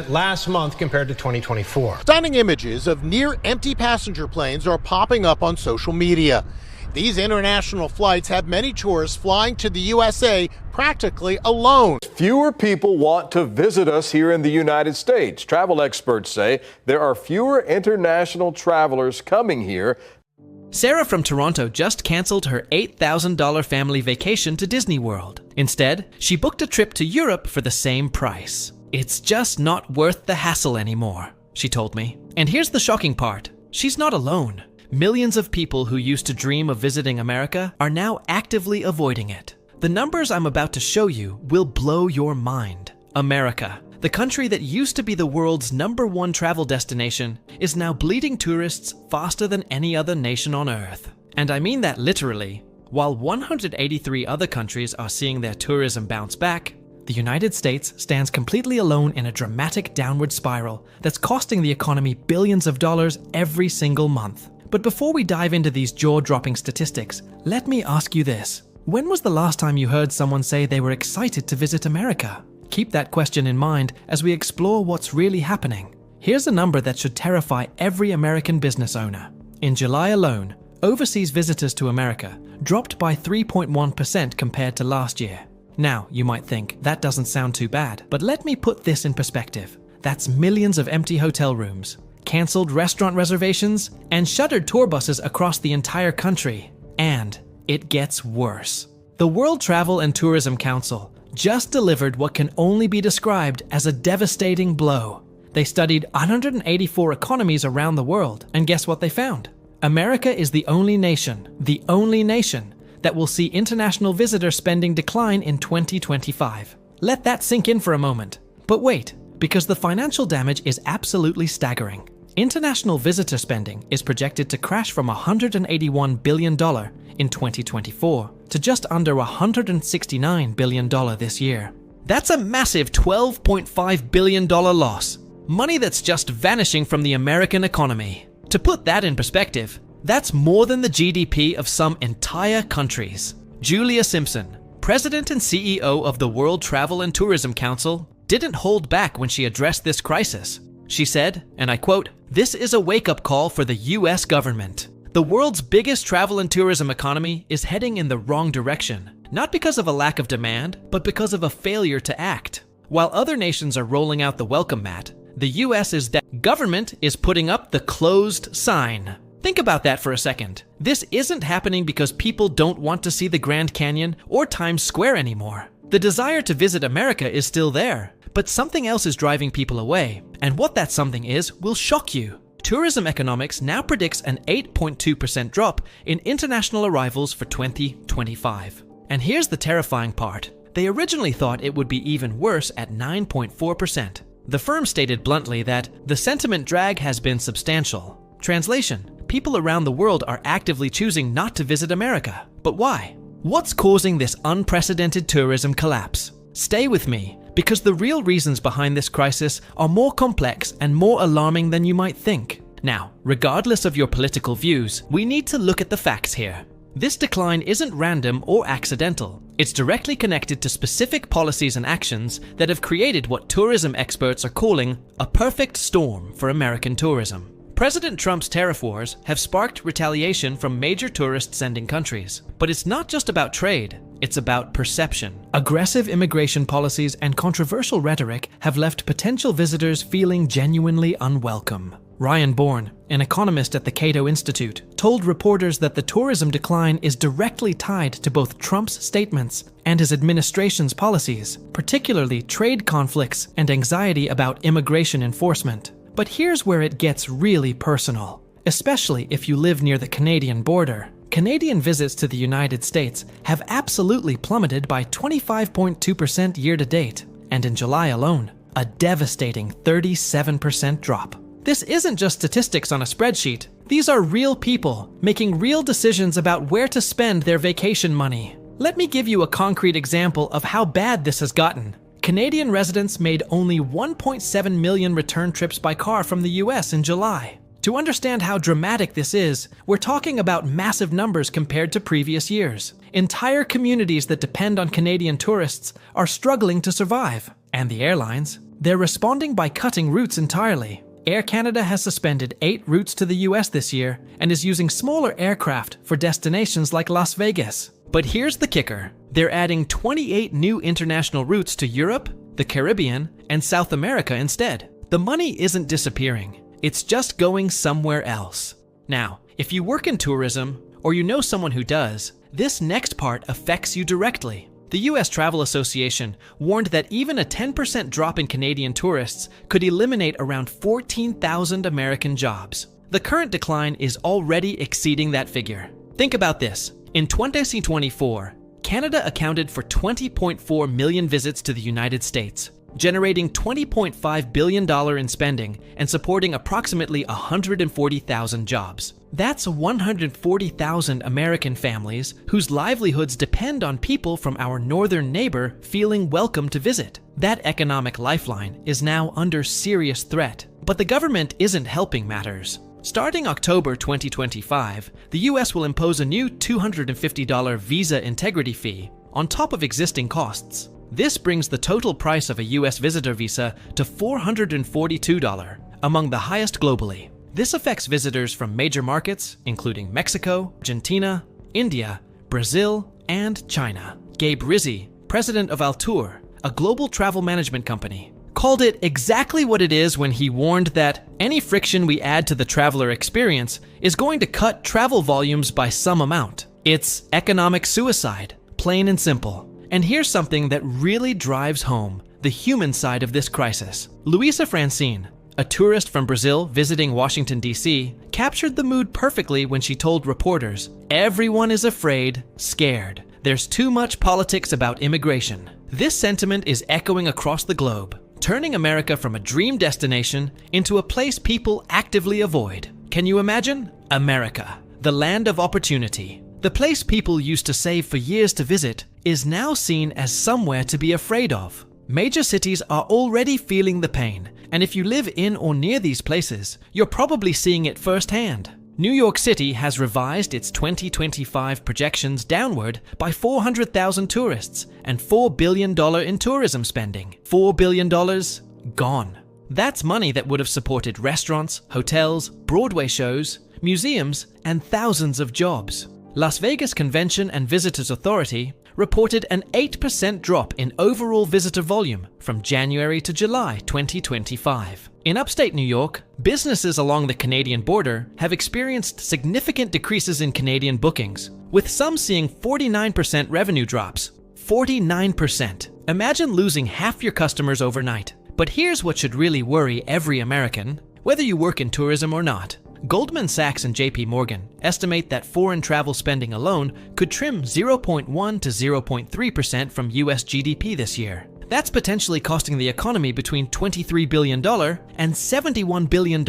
percent last month compared to 2024. Stunning images of near-empty passenger planes are popping up on social media. These international flights have many tourists flying to the USA practically alone. Fewer people want to visit us here in the United States. Travel experts say there are fewer international travelers coming here. Sarah from Toronto just canceled her $8,000 family vacation to Disney World. Instead, she booked a trip to Europe for the same price. It's just not worth the hassle anymore, she told me. And here's the shocking part. She's not alone. Millions of people who used to dream of visiting America are now actively avoiding it. The numbers I'm about to show you will blow your mind. America, the country that used to be the world's #1 travel destination, is now bleeding tourists faster than any other nation on Earth. And I mean that literally. While 183 other countries are seeing their tourism bounce back, the United States stands completely alone in a dramatic downward spiral that's costing the economy billions of dollars every single month. But before we dive into these jaw-dropping statistics, let me ask you this. When was the last time you heard someone say they were excited to visit America? Keep that question in mind as we explore what's really happening. Here's a number that should terrify every American business owner. In July alone, overseas visitors to America dropped by 3.1% compared to last year. Now, you might think, that doesn't sound too bad, but let me put this in perspective. That's millions of empty hotel rooms, cancelled restaurant reservations, and shuttered tour buses across the entire country. And it gets worse. The World Travel and Tourism Council just delivered what can only be described as a devastating blow. They studied 184 economies around the world, and guess what they found? America is the only nation that will see international visitor spending decline in 2025. Let that sink in for a moment. But wait, because the financial damage is absolutely staggering. International visitor spending is projected to crash from $181 billion in 2024 to just under $169 billion this year. That's a massive $12.5 billion loss. Money that's just vanishing from the American economy. To put that in perspective, that's more than the GDP of some entire countries. Julia Simpson, president and CEO of the World Travel and Tourism Council, didn't hold back when she addressed this crisis. She said, and I quote, "This is a wake-up call for the US government. The world's biggest travel and tourism economy is heading in the wrong direction, not because of a lack of demand, but because of a failure to act. While other nations are rolling out the welcome mat, the US's government is putting up the closed sign." Think about that for a second. This isn't happening because people don't want to see the Grand Canyon or Times Square anymore. The desire to visit America is still there, but something else is driving people away, and what that something is will shock you. Tourism Economics now predicts an 8.2% drop in international arrivals for 2025. And here's the terrifying part. They originally thought it would be even worse at 9.4%. The firm stated bluntly that the sentiment drag has been substantial. Translation: people around the world are actively choosing not to visit America. But why? What's causing this unprecedented tourism collapse? Stay with me, because the real reasons behind this crisis are more complex and more alarming than you might think. Now, regardless of your political views, we need to look at the facts here. This decline isn't random or accidental. It's directly connected to specific policies and actions that have created what tourism experts are calling a perfect storm for American tourism. President Trump's tariff wars have sparked retaliation from major tourist-sending countries. But it's not just about trade, it's about perception. Aggressive immigration policies and controversial rhetoric have left potential visitors feeling genuinely unwelcome. Ryan Bourne, an economist at the Cato Institute, told reporters that the tourism decline is directly tied to both Trump's statements and his administration's policies, particularly trade conflicts and anxiety about immigration enforcement. But here's where it gets really personal, especially if you live near the Canadian border. Canadian visits to the United States have absolutely plummeted by 25.2% year-to-date, and in July alone, a devastating 37% drop. This isn't just statistics on a spreadsheet. These are real people making real decisions about where to spend their vacation money. Let me give you a concrete example of how bad this has gotten. Canadian residents made only 1.7 million return trips by car from the US in July. To understand how dramatic this is, we're talking about massive numbers compared to previous years. Entire communities that depend on Canadian tourists are struggling to survive. And the airlines? They're responding by cutting routes entirely. Air Canada has suspended 8 routes to the US this year and is using smaller aircraft for destinations like Las Vegas. But here's the kicker. They're adding 28 new international routes to Europe, the Caribbean, and South America instead. The money isn't disappearing. It's just going somewhere else. Now, if you work in tourism, or you know someone who does, this next part affects you directly. The US Travel Association warned that even a 10% drop in Canadian tourists could eliminate around 14,000 American jobs. The current decline is already exceeding that figure. Think about this. In 2024, Canada accounted for 20.4 million visits to the United States, generating $20.5 billion in spending and supporting approximately 140,000 jobs. That's 140,000 American families whose livelihoods depend on people from our northern neighbor feeling welcome to visit. That economic lifeline is now under serious threat, but the government isn't helping matters. Starting October 2025, the US will impose a new $250 visa integrity fee on top of existing costs. This brings the total price of a US visitor visa to $442, among the highest globally. This affects visitors from major markets, including Mexico, Argentina, India, Brazil, and China. Gabe Rizzi, president of Altour, a global travel management company, called it exactly what it is when he warned that any friction we add to the traveler experience is going to cut travel volumes by some amount. It's economic suicide, plain and simple. And here's something that really drives home the human side of this crisis. Luisa Francine, a tourist from Brazil visiting Washington, D.C., captured the mood perfectly when she told reporters, "Everyone is afraid, scared. There's too much politics about immigration." This sentiment is echoing across the globe, turning America from a dream destination into a place people actively avoid. Can you imagine? America, the land of opportunity. The place people used to save for years to visit is now seen as somewhere to be afraid of. Major cities are already feeling the pain, and if you live in or near these places, you're probably seeing it firsthand. New York City has revised its 2025 projections downward by 400,000 tourists and $4 billion in tourism spending. $4 billion gone. That's money that would have supported restaurants, hotels, Broadway shows, museums, and thousands of jobs. Las Vegas Convention and Visitors Authority reported an 8% drop in overall visitor volume from January to July 2025. In upstate New York, businesses along the Canadian border have experienced significant decreases in Canadian bookings, with some seeing 49% revenue drops. 49%. Imagine losing half your customers overnight. But here's what should really worry every American, whether you work in tourism or not. Goldman Sachs and JP Morgan estimate that foreign travel spending alone could trim 0.1 to 0.3% from US GDP this year. That's potentially costing the economy between $23 billion and $71 billion.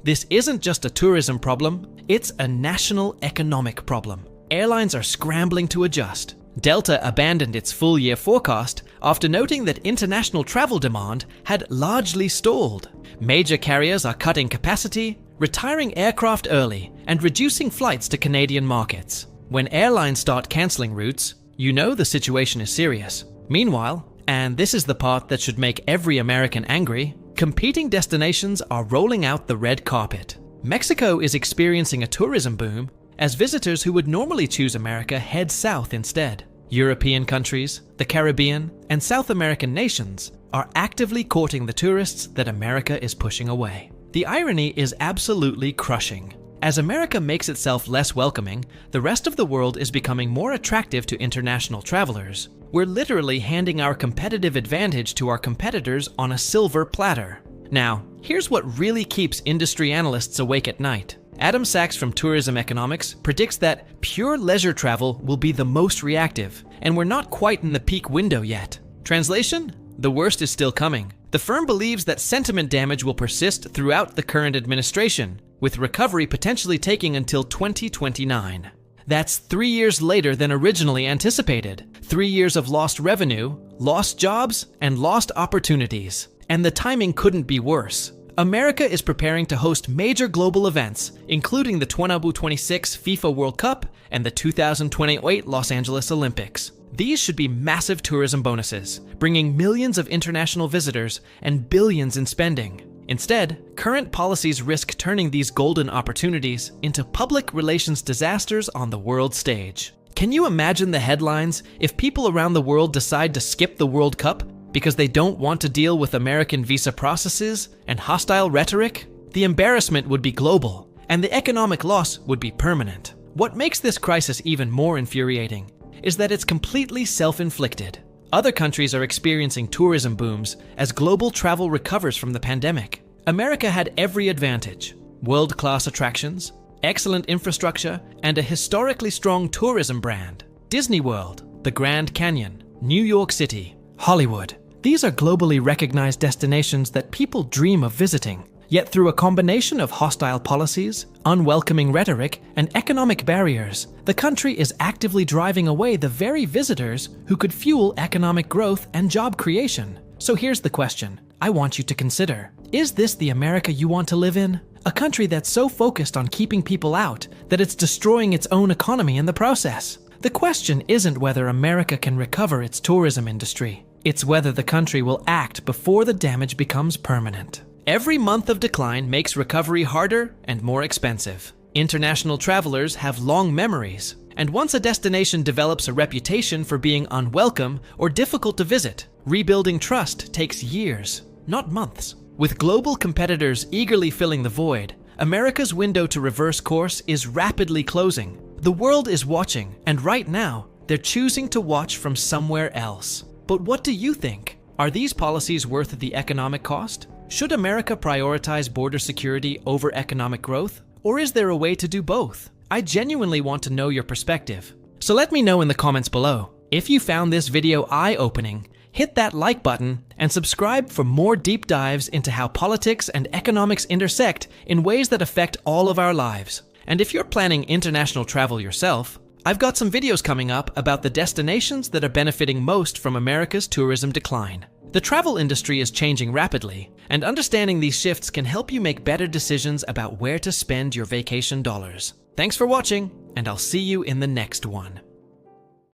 This isn't just a tourism problem, it's a national economic problem. Airlines are scrambling to adjust. Delta abandoned its full-year forecast after noting that international travel demand had largely stalled. Major carriers are cutting capacity, retiring aircraft early, and reducing flights to Canadian markets. When airlines start canceling routes, you know the situation is serious. Meanwhile, and this is the part that should make every American angry, competing destinations are rolling out the red carpet. Mexico is experiencing a tourism boom as visitors who would normally choose America head south instead. European countries, the Caribbean, and South American nations are actively courting the tourists that America is pushing away. The irony is absolutely crushing. As America makes itself less welcoming, the rest of the world is becoming more attractive to international travelers. We're literally handing our competitive advantage to our competitors on a silver platter. Now, here's what really keeps industry analysts awake at night. Adam Sachs from Tourism Economics predicts that pure leisure travel will be the most reactive, and we're not quite in the peak window yet. Translation? The worst is still coming. The firm believes that sentiment damage will persist throughout the current administration, with recovery potentially taking until 2029. That's 3 years later than originally anticipated. 3 years of lost revenue, lost jobs, and lost opportunities. And the timing couldn't be worse. America is preparing to host major global events, including the 2026 FIFA World Cup and the 2028 Los Angeles Olympics. These should be massive tourism bonuses, bringing millions of international visitors and billions in spending. Instead, current policies risk turning these golden opportunities into public relations disasters on the world stage. Can you imagine the headlines if people around the world decide to skip the World Cup because they don't want to deal with American visa processes and hostile rhetoric? The embarrassment would be global, and the economic loss would be permanent. What makes this crisis even more infuriating is that it's completely self-inflicted. Other countries are experiencing tourism booms as global travel recovers from the pandemic. America had every advantage: world-class attractions, excellent infrastructure, and a historically strong tourism brand. Disney World, the Grand Canyon, New York City, Hollywood. These are globally recognized destinations that people dream of visiting. Yet through a combination of hostile policies, unwelcoming rhetoric, and economic barriers, the country is actively driving away the very visitors who could fuel economic growth and job creation. So here's the question I want you to consider. Is this the America you want to live in? A country that's so focused on keeping people out that it's destroying its own economy in the process. The question isn't whether America can recover its tourism industry. It's whether the country will act before the damage becomes permanent. Every month of decline makes recovery harder and more expensive. International travelers have long memories, and once a destination develops a reputation for being unwelcome or difficult to visit, rebuilding trust takes years, not months. With global competitors eagerly filling the void, America's window to reverse course is rapidly closing. The world is watching, and right now, they're choosing to watch from somewhere else. But what do you think? Are these policies worth the economic cost? Should America prioritize border security over economic growth? Or is there a way to do both? I genuinely want to know your perspective. So let me know in the comments below. If you found this video eye-opening, hit that like button and subscribe for more deep dives into how politics and economics intersect in ways that affect all of our lives. And if you're planning international travel yourself, I've got some videos coming up about the destinations that are benefiting most from America's tourism decline. The travel industry is changing rapidly, and understanding these shifts can help you make better decisions about where to spend your vacation dollars. Thanks for watching, and I'll see you in the next one.